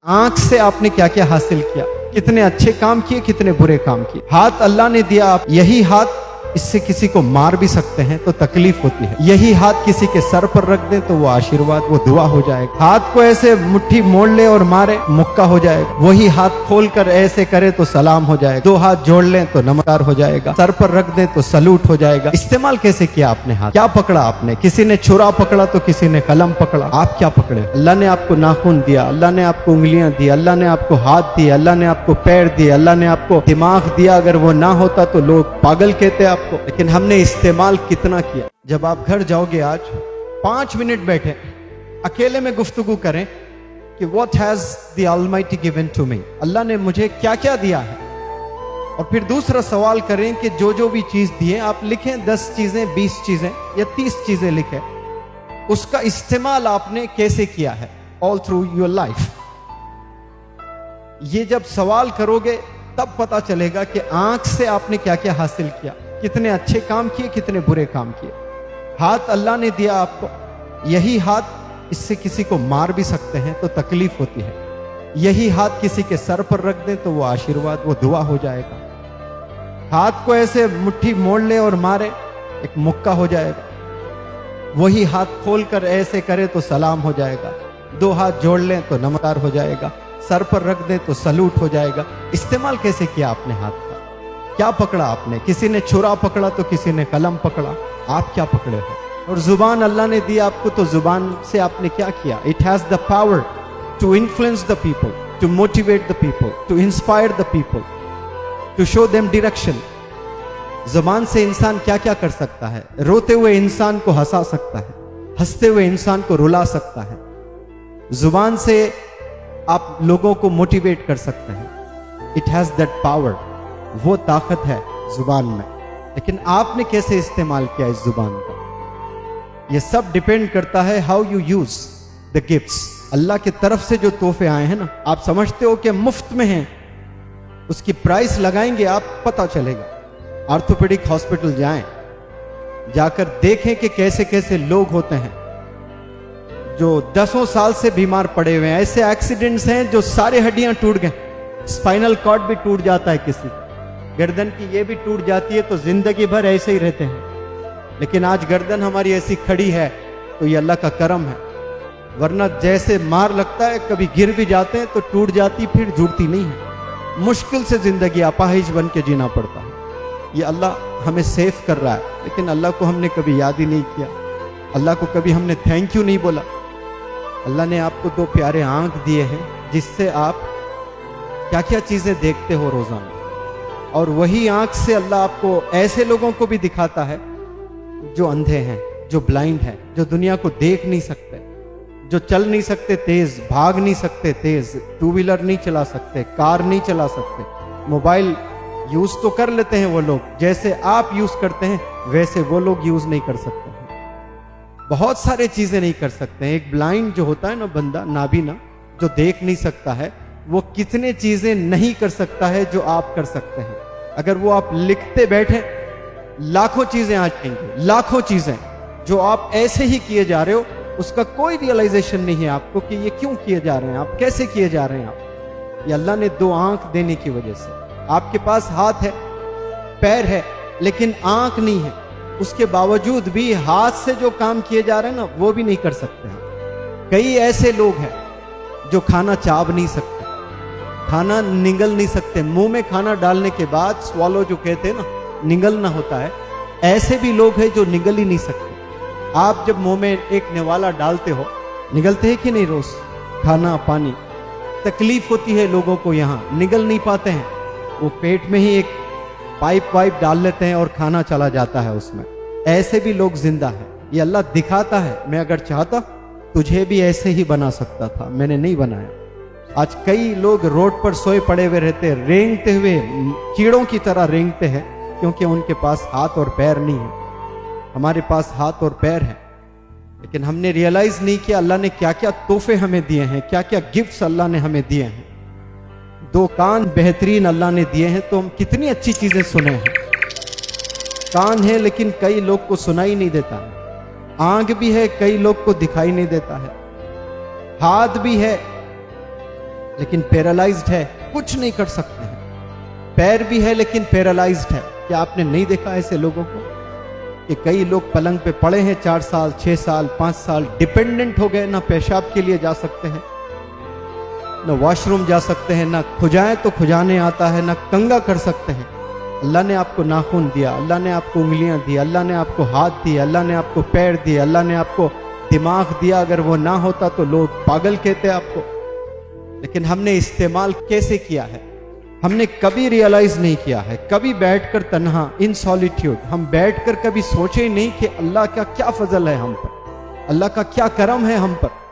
आंख से आपने क्या क्या हासिल किया, कितने अच्छे काम किए, कितने बुरे काम किए। हाथ अल्लाह ने दिया, आप यही हाथ इससे किसी को मार भी सकते हैं तो तकलीफ होती है। यही हाथ किसी के सर पर रख दें तो वो आशीर्वाद, वो दुआ हो जाएगा। हाथ को ऐसे मुट्ठी मोड़ ले और मारे, मुक्का हो जाएगा। वही हाथ खोल कर ऐसे करे तो सलाम हो जाएगा। दो हाथ जोड़ लें तो नमस्कार हो जाएगा। सर पर रख दें तो सलूट हो जाएगा। इस्तेमाल कैसे किया आपने हाथ? क्या पकड़ा आपने? किसी ने छुरा पकड़ा तो किसी ने कलम पकड़ा। आप क्या पकड़े? अल्लाह ने आपको नाखून दिया, अल्लाह ने आपको उंगलियां दी, अल्लाह ने आपको हाथ दिए, अल्लाह ने आपको पैर दिए, अल्लाह ने आपको दिमाग दिया। अगर वो ना होता तो लोग पागल कहते आपको। लेकिन हमने इस्तेमाल कितना किया। जब आप घर जाओगे, आज 5 मिनट बैठे अकेले में गुफ्तगू करें कि what has the almighty given to me, Allah ने मुझे क्या क्या दिया है। और फिर दूसरा सवाल करें कि जो जो भी चीज दिए आप लिखें, 10 चीजें, 20 चीजें या 30 चीजें लिखें, उसका इस्तेमाल आपने कैसे किया है ऑल थ्रू योर लाइफ। ये जब सवाल करोगे तब पता चलेगा कि आंख से आपने क्या क्या हासिल किया, कितने अच्छे काम किए, कितने बुरे काम किए। हाथ अल्लाह ने दिया आपको, यही हाथ इससे किसी को मार भी सकते हैं तो तकलीफ होती है। यही हाथ किसी के सर पर रख दें तो वो आशीर्वाद, वो दुआ हो जाएगा। हाथ को ऐसे मुट्ठी मोड़ ले और मारे, एक मुक्का हो जाएगा। वही हाथ खोल कर ऐसे करे तो सलाम हो जाएगा। दो हाथ जोड़ लें तो नमस्कार हो जाएगा। सर पर रख दें तो सलूट हो जाएगा। इस्तेमाल कैसे किया आपने हाथ का? क्या पकड़ा आपने? किसी ने छुरा पकड़ा तो किसी ने कलम पकड़ा। आप क्या पकड़े हो? और जुबान अल्लाह ने दी आपको, तो जुबान से आपने क्या किया? It has the power to influence the people, to motivate the people, to inspire the people, to show them direction. जुबान से इंसान क्या क्या कर सकता है? रोते हुए इंसान को हंसा सकता है, हंसते हुए इंसान को रुला सकता है। जुबान से आप लोगों को मोटिवेट कर सकते हैं। इट हैज दैट पावर, वो ताकत है जुबान में। लेकिन आपने कैसे इस्तेमाल किया इस जुबान का? ये सब डिपेंड करता है how you use the gifts. Allah की तरफ से जो तोहफे आए हैं ना, आप समझते हो कि मुफ्त में हैं, उसकी प्राइस लगाएंगे आप, पता चलेगा। ऑर्थोपेडिक हॉस्पिटल जाएं, जाकर देखें कि कैसे कैसे लोग होते हैं जो 10 साल से बीमार पड़े हुए हैं। ऐसे एक्सीडेंट्स हैं जो सारे हड्डियां टूट गए, स्पाइनल कॉर्ड भी टूट जाता है, किसी गर्दन की ये भी टूट जाती है, तो जिंदगी भर ऐसे ही रहते हैं। लेकिन आज गर्दन हमारी ऐसी खड़ी है तो ये अल्लाह का करम है, वरना जैसे मार लगता है, कभी गिर भी जाते हैं तो टूट जाती, फिर जुड़ती नहीं है। मुश्किल से जिंदगी अपाहिज बन के जीना पड़ता है। ये अल्लाह हमें सेफ कर रहा है, लेकिन अल्लाह को हमने कभी याद ही नहीं किया। अल्लाह को कभी हमने थैंक यू नहीं बोला। अल्लाह ने आपको 2 प्यारे आंख दिए हैं जिससे आप क्या क्या चीजें देखते हो रोजाना। और वही आंख से अल्लाह आपको ऐसे लोगों को भी दिखाता है जो अंधे हैं, जो ब्लाइंड हैं, जो दुनिया को देख नहीं सकते, जो चल नहीं सकते तेज, भाग नहीं सकते तेज, 2 व्हीलर नहीं चला सकते, कार नहीं चला सकते। मोबाइल यूज तो कर लेते हैं वो लोग, जैसे आप यूज करते हैं वैसे वो लोग यूज नहीं कर सकते हैं। बहुत सारे चीजें नहीं कर सकते हैं। एक ब्लाइंड जो होता है ना बंदा, नाबीना, जो देख नहीं सकता है, वो कितने चीजें नहीं कर सकता है जो आप कर सकते हैं। अगर वो आप लिखते बैठे, लाखों चीजें आ जाएंगी, लाखों चीजें जो आप ऐसे ही किए जा रहे हो, उसका कोई रियलाइजेशन नहीं है आपको कि ये क्यों किए जा रहे हैं, आप कैसे किए जा रहे हैं। आप ये अल्लाह ने 2 आंख देने की वजह से। आपके पास हाथ है, पैर है, लेकिन आंख नहीं है। उसके बावजूद भी हाथ से जो काम किए जा रहे हैं ना, वो भी नहीं कर सकते हैं। कई ऐसे लोग हैं जो खाना चाब नहीं सकते, खाना निगल नहीं सकते। मुंह में खाना डालने के बाद स्वालो जो कहते हैं ना, निगलना होता है, ऐसे भी लोग हैं जो निगल ही नहीं सकते। आप जब मुंह में एक निवाला डालते हो, निगलते हैं कि नहीं? रोज खाना पानी, तकलीफ होती है लोगों को, यहां निगल नहीं पाते हैं। वो पेट में ही एक पाइप वाइप डाल लेते हैं और खाना चला जाता है उसमें। ऐसे भी लोग जिंदा हैं। ये अल्लाह दिखाता है, मैं अगर चाहता तुझे भी ऐसे ही बना सकता था, मैंने नहीं बनाया। आज कई लोग रोड पर सोए पड़े हुए रहते हैं, रेंगते हुए, कीड़ों की तरह रेंगते हैं, क्योंकि उनके पास हाथ और पैर नहीं है। हमारे पास हाथ और पैर है, लेकिन हमने रियलाइज नहीं किया अल्लाह ने क्या क्या तोहफे हमें दिए हैं, क्या क्या गिफ्ट्स अल्लाह ने हमें दिए हैं। 2 कान बेहतरीन अल्लाह ने दिए हैं, तो हम कितनी अच्छी चीजें सुने हैं। कान है लेकिन कई लोग को सुनाई नहीं देता है। आंख भी है, कई लोग को दिखाई नहीं देता है। हाथ भी है, लेकिन पैरालाइज्ड है, कुछ नहीं कर सकते हैं। पैर भी है लेकिन पैरालाइज्ड है। क्या आपने नहीं देखा ऐसे लोगों को कि कई लोग पलंग पे पड़े हैं 4 साल 6 साल 5 साल, डिपेंडेंट हो गए, ना पेशाब के लिए जा सकते हैं, ना वॉशरूम जा सकते हैं, ना खुजाएं तो खुजाने आता है, ना कंगा कर सकते हैं। अल्लाह ने आपको नाखून दिया, अल्लाह ने आपको उंगलियां दी, अल्लाह ने आपको हाथ दिए, अल्लाह ने आपको पैर दिए, अल्लाह ने आपको दिमाग दिया। अगर वो ना होता तो लोग पागल कहते आपको। लेकिन हमने इस्तेमाल कैसे किया है, हमने कभी रियलाइज नहीं किया है। कभी बैठकर तन्हा इन सॉलिट्यूड हम बैठकर कभी सोचे ही नहीं कि अल्लाह का क्या फजल है हम पर, अल्लाह का क्या करम है हम पर।